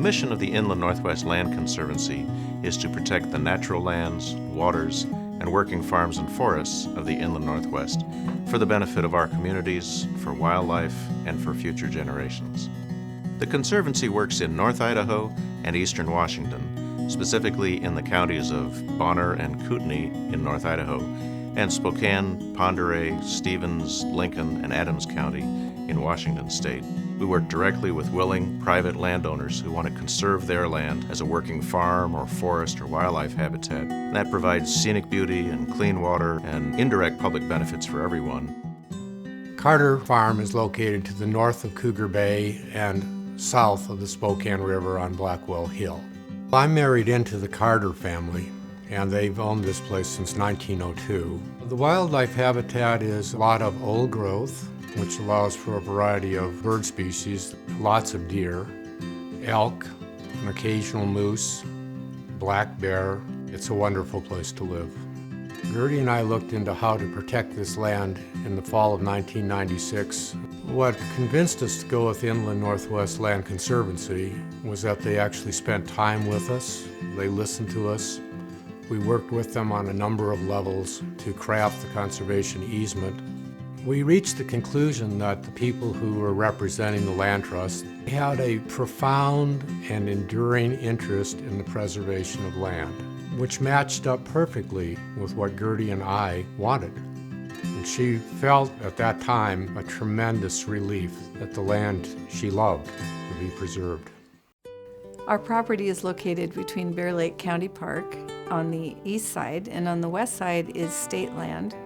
mission of the Inland Northwest Land Conservancy is to protect the natural lands, waters, and working farms and forests of the Inland Northwest for the benefit of our communities, for wildlife, and for future generations. The Conservancy works in North Idaho and eastern Washington, specifically in the counties of Bonner and Kootenai in North Idaho, and Spokane, Pend Oreille, Stevens, Lincoln, and Adams County in Washington State. We work directly with willing private landowners who want to conserve their land as a working farm or forest or wildlife habitat. That provides scenic beauty and clean water and indirect public benefits for everyone. Carter Farm is located to the north of Cougar Bay and south of the Spokane River on Blackwell Hill. I'm married into the Carter family, and they've owned this place since 1902. The wildlife habitat is a lot of old growth, which allows for a variety of bird species, lots of deer, elk, an occasional moose, black bear. It's a wonderful place to live. Gertie and I looked into how to protect this land in the fall of 1996. What convinced us to go with Inland Northwest Land Conservancy was that they actually spent time with us. They listened to us. We worked with them on a number of levels to craft the conservation easement. We reached the conclusion that the people who were representing the land trust had a profound and enduring interest in the preservation of land, which matched up perfectly with what Gertie and I wanted. And she felt at that time a tremendous relief that the land she loved would be preserved. Our property is located between Bear Lake County Park on the east side, and on the west side is state land.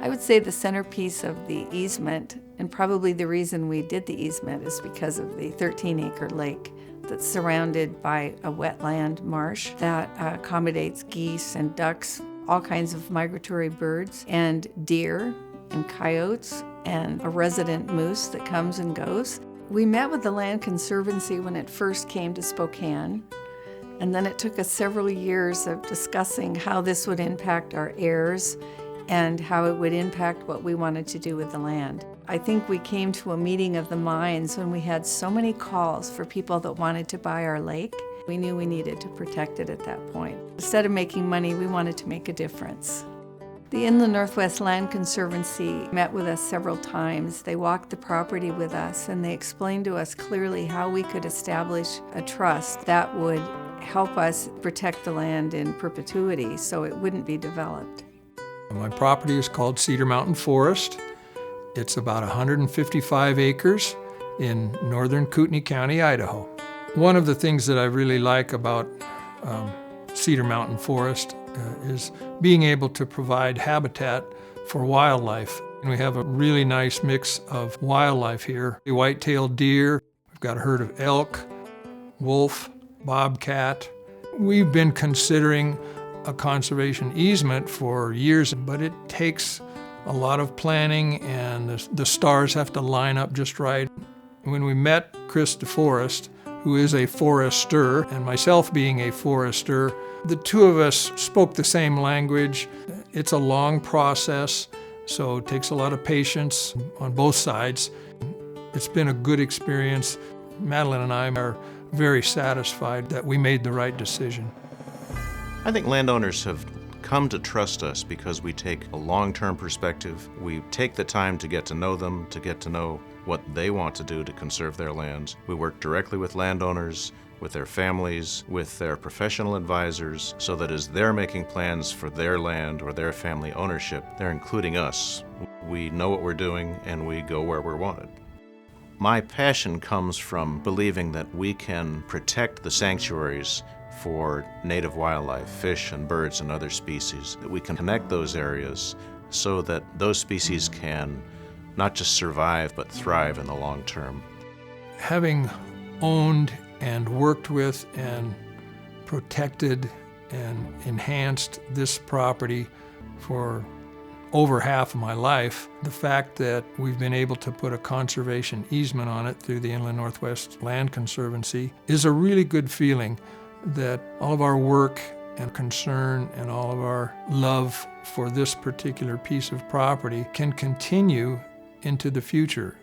I would say the centerpiece of the easement, and probably the reason we did the easement, is because of the 13-acre lake that's surrounded by a wetland marsh that accommodates geese and ducks, all kinds of migratory birds, and deer and coyotes, and a resident moose that comes and goes. We met with the Land Conservancy when it first came to Spokane, and then it took us several years of discussing how this would impact our heirs and how it would impact what we wanted to do with the land. I think we came to a meeting of the minds when we had so many calls for people that wanted to buy our lake. We knew we needed to protect it at that point. Instead of making money, we wanted to make a difference. The Inland Northwest Land Conservancy met with us several times. They walked the property with us, and they explained to us clearly how we could establish a trust that would help us protect the land in perpetuity so it wouldn't be developed. My property is called Cedar Mountain Forest. It's about 155 acres in northern Kootenai County, Idaho. One of the things that I really like about Cedar Mountain Forest is being able to provide habitat for wildlife. And we have a really nice mix of wildlife here. White-tailed deer, we've got a herd of elk, wolf, bobcat. We've been considering a conservation easement for years, but it takes a lot of planning, and the stars have to line up just right. When we met Chris DeForest, who is a forester, and myself being a forester, the two of us spoke the same language. It's a long process, so it takes a lot of patience on both sides. It's been a good experience. Madeline and I are very satisfied that we made the right decision. I think landowners have come to trust us because we take a long-term perspective. We take the time to get to know them, to get to know what they want to do to conserve their lands. We work directly with landowners, with their families, with their professional advisors, so that as they're making plans for their land or their family ownership, they're including us. We know what we're doing, and we go where we're wanted. My passion comes from believing that we can protect the sanctuaries for native wildlife, fish and birds and other species, that we can connect those areas so that those species can not just survive but thrive in the long term. Having owned and worked with and protected and enhanced this property for over half of my life, the fact that we've been able to put a conservation easement on it through the Inland Northwest Land Conservancy is a really good feeling that all of our work and concern and all of our love for this particular piece of property can continue into the future.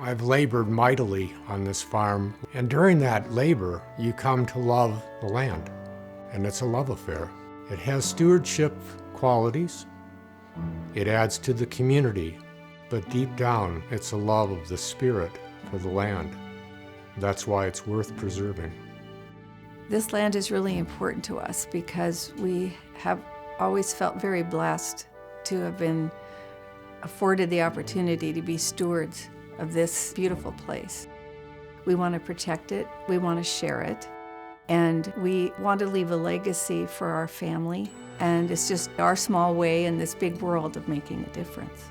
I've labored mightily on this farm, and during that labor, you come to love the land, and it's a love affair. It has stewardship qualities. It adds to the community, but deep down, it's a love of the spirit for the land. That's why it's worth preserving. This land is really important to us because we have always felt very blessed to have been afforded the opportunity to be stewards of this beautiful place. We want to protect it, we want to share it, and we want to leave a legacy for our family, and it's just our small way in this big world of making a difference.